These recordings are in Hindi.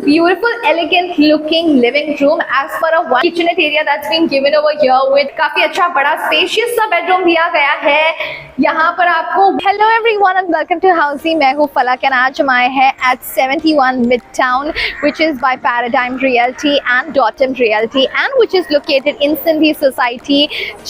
beautiful, elegant looking living room as per a one kitchenette area that's been given over here with काफी अच्छा बड़ा spacious सा bedroom दिया गया है यहाँ पर आपको। Hello everyone and welcome to Housey। मैं हूँ फलक and आज हम आए हैं at 71 Midtown which is by Paradigm Realty and Dotem Realty and which is located in Sindhi Society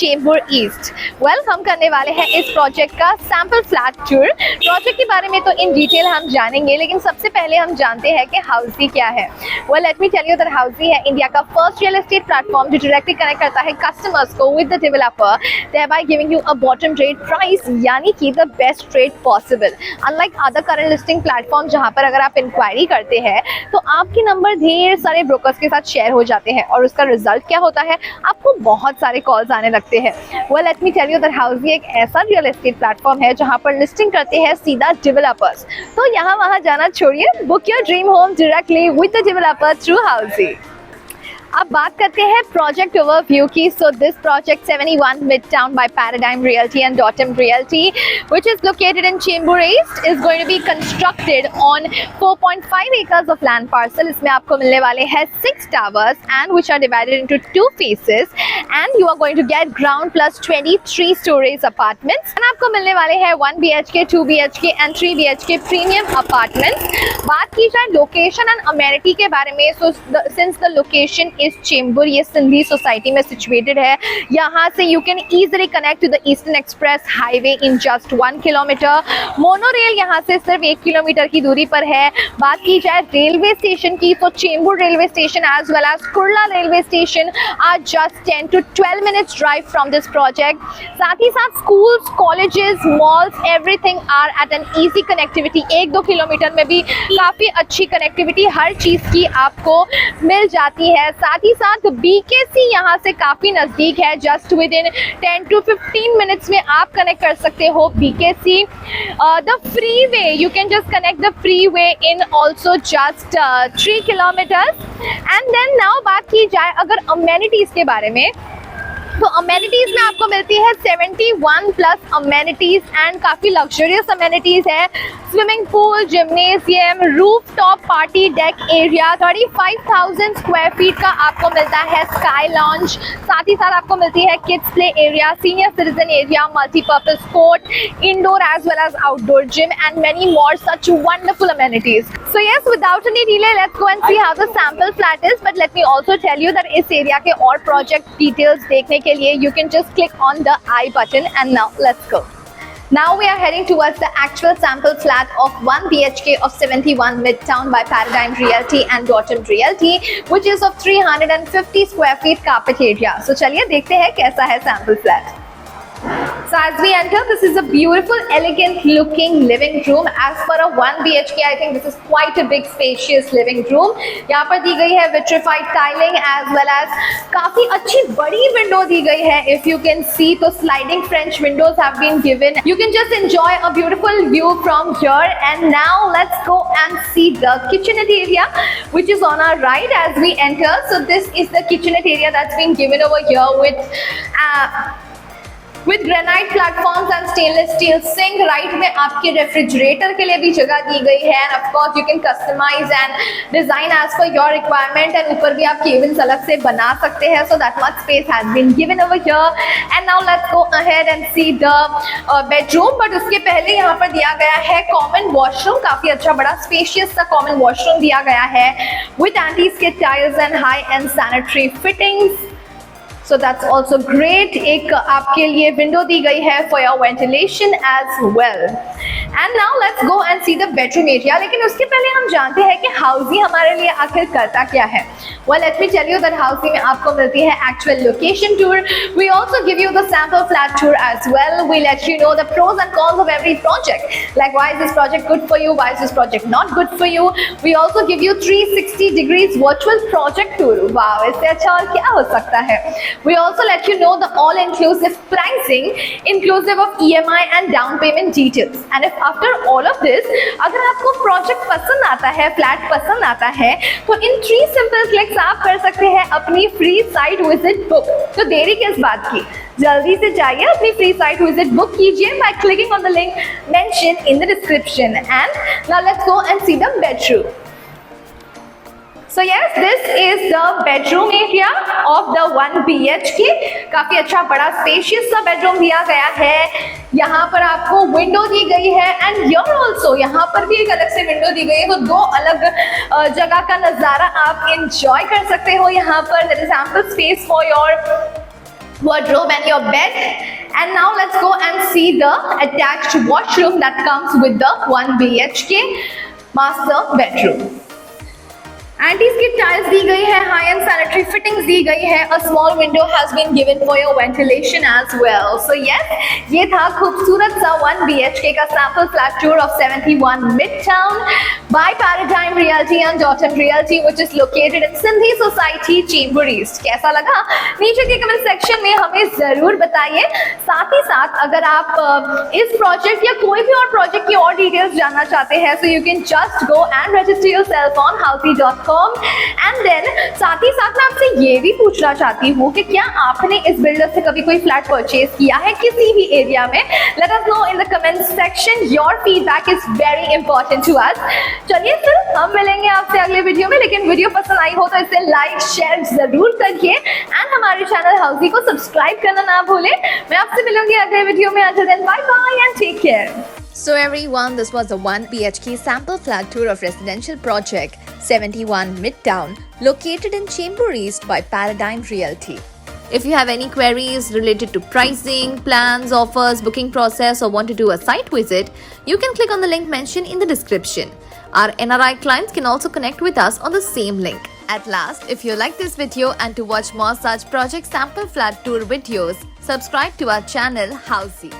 Chembur East। Well, हम करने वाले हैं इस प्रोजेक्ट का सैम्पल फ्लैट टूर। प्रोजेक्ट के बारे में तो इन डिटेल हम जानेंगे, लेकिन सबसे पहले हम जानते हैं कि हाउसी क्या है। Well, let me tell you that हाउसी है इंडिया का फर्स्ट रियल एस्टेट प्लेटफॉर्म जो डायरेक्टली कनेक्ट करता है कस्टमर्स को with the developer, thereby giving you a bottom rate price, यानी कि the best rate possible. Unlike other current listing platform जहां पर अगर आप इंक्वायरी करते हैं तो आपके नंबर ढेर सारे ब्रोकर्स के साथ शेयर हो जाते हैं और उसका रिजल्ट क्या होता है, आपको बहुत सारे कॉल्स आने लगते हैं। Well, let me tell you that हाउसी एक ऐसा रियल एस्टेट प्लेटफॉर्म है जहां पर लिस्टिंग करते हैं सीधा डेवलपर्स। तो यहाँ वहाँ जाना छोड़िए, book your dream home directly with the developer through Housiey. अब बात करते हैं प्रोजेक्ट ओवरव्यू की। So this project 71 Midtown by Paradigm Realty and Dotem Realty which is located in Chembur East is going to be constructed on 4.5 acres of land parcel। इसमें आपको मिलने वाले हैं 6 towers and which are divided into 2 phases and you are going to get ground plus 23 stories apartments and आपको मिलने वाले हैं 1 BHK, 2 BHK and 3 BHK premium apartments। बात की जाए लोकेशन एंड अमेनिटी के बारे में, so since the location इस चेंबूर, ये सिंधी सोसाइटी में सिचुएटेड है, यहाँ से you can easily connect to the eastern express highway in just 1 kilometre. Monorail यहाँ से सिर्फ 1 किलोमीटर की दूरी पर है। बात की जाए रेलवे स्टेशन की तो Chembur railway station as well as Kurla railway station are just 10 to 12 minutes drive from this project. साथ ही साथ schools, colleges, malls, everything are at an easy connectivity. 1-2 kilometre में भी काफी अच्छी कनेक्टिविटी हर चीज की आपको मिल जाती है। साथ ही साथ बीकेसी यहाँ से काफी नजदीक है, just within 10 to 15 minutes में आप कनेक्ट कर सकते हो BKC. The free way, you can just connect the free way in also just 3 kilometres. And then now बात की जाए अगर अमेनिटीज के बारे में, तो अमेनिटीज में आपको मिलती है 71 प्लस अमेनिटीज एंड काफी लग्जरियस अमेनिटीज है। Swimming pool, gymnasium, rooftop party deck area, 35,000 square feet का आपको मिलता है स्काई लॉन्च। साथ ही साथ आपको मिलती है kids play area, senior citizen area, multipurpose court, indoor as well as outdoor gym and many more such wonderful amenities. So yes, without any delay, let's go and see how the sample flat is. But let me also tell you that इस एरिया के और प्रोजेक्ट डिटेल्स देखने के लिए you can just click on the I button and now let's go. Now we are heading towards the actual sample flat of 1 BHK of 71 Midtown by Paradigm Realty and Dotem Realty which is of 350 square feet carpet area. So चलिए देखते हैं कैसा है sample flat. So as we enter, this is a beautiful, elegant looking living room as per a 1 BHK. I think this is quite a big, spacious living room. यहाँ पर दी गई है vitrified tiling as well as काफी अच्छी बड़ी window दी गई है. If you can see, तो sliding French windows have been given. You can just enjoy a beautiful view from here. And now let's go and see the kitchenette area, which is on our right as we enter. So this is the kitchenette area that's been given over here with granite platforms and stainless steel sink. Right में आपके रेफ्रिजरेटर के लिए भी जगह दी गई है and of course you can customize and design as per your requirement and ऊपर भी आप केबिन्स अलग से बना सकते हैं. So that much space has been given over here. And now let's go ahead and see the bedroom. But उसके पहले यहाँ पर दिया गया है common washroom. काफी अच्छा बड़ा spacious सा common washroom दिया गया है with anti-skid tiles and high-end sanitary fittings. So that's also great. एक आपके लिए विंडो दी गई है for your ventilation as well. And now let's go and see the bedroom area. लेकिन उसके पहले हम जानते हैं कि हाउसी हमारे लिए आखिर करता क्या है. Well, let me tell you that हाउसी में आपको मिलती है actual location tour. We also give you the sample flat tour as well. We let you know the pros and cons of every project. Like why is this project good for you? Why is this project not good for you? We also give you 360 degrees virtual project tour. Wow, इससे अच्छा और क्या हो सकता है? We also let you know the all-inclusive pricing, inclusive of EMI and down payment details. And if after all of this, अगर आपको project पसंद आता है, flat पसंद आता है, तो in 3 simple clicks आप कर सकते हैं अपनी free site visit book. तो देरी किस बात की? जल्दी से जाइए अपनी फ्री साइट विजिट बुक कीजिए by clicking on the link mentioned in the description. And now let's go and see the bedroom. So yes, this is the bedroom area of the 1 BHK. काफी अच्छा बड़ा स्पेशियस सा बेडरूम दिया गया है। यहाँ पर आपको विंडो दी गई है एंड हियर ऑल्सो यहाँ पर भी एक अलग से विंडो दी गई है, तो दो अलग जगह का नजारा आप एंजॉय कर सकते हो। यहाँ पर there is ample space for your wardrobe and your bed. And now let's go and see the attached washroom that comes with the 1 BHK master bedroom. एंटीज की टाइल्स दी गई है, हाई एंड सैनिटरी फिटिंग्स दी गई है, a small window has been given for your ventilation as well. So yes, ये था खूबसूरत सा 1 BHK का sample flat tour of 71 Midtown by Paradigm realty and Dotom realty which is located in Sindhi society Chembur east. कैसा लगा नीचे के कमेंट सेक्शन में हमें जरूर बताइए। साथ ही साथ अगर आप इस प्रोजेक्ट या कोई भी और प्रोजेक्ट की और डिटेल्स जानना चाहते हैं, so you can just go and register yourself on housey.com। And then साथ ही साथ मैं आपसे ये भी पूछना चाहती हूँ कि क्या आपने इस बिल्डर से कभी कोई फ्लैट परचेज किया है किसी भी एरिया में? Let us know in the comment section, your feedback is very important to us. चलिए फिर हम मिलेंगे आपसे अगले वीडियो में, लेकिन वीडियो पसंद आई हो तो इसे लाइक शेयर जरूर करिए एंड हमारे चैनल हाउसी को सब्सक्राइब करना ना भूलें। मैं आपसे मिलूंगी अगले वीडियो में। Until then, bye bye and take care. So everyone, this was the 1 BHK sample flat tour of residential project 71 Midtown, located in Chembur East by Paradigm Realty. If you have any queries related to pricing, plans, offers, booking process, or want to do a site visit, you can click on the link mentioned in the description. Our NRI clients can also connect with us on the same link. At last, if you like this video and to watch more such project sample flat tour videos, subscribe to our channel Housey.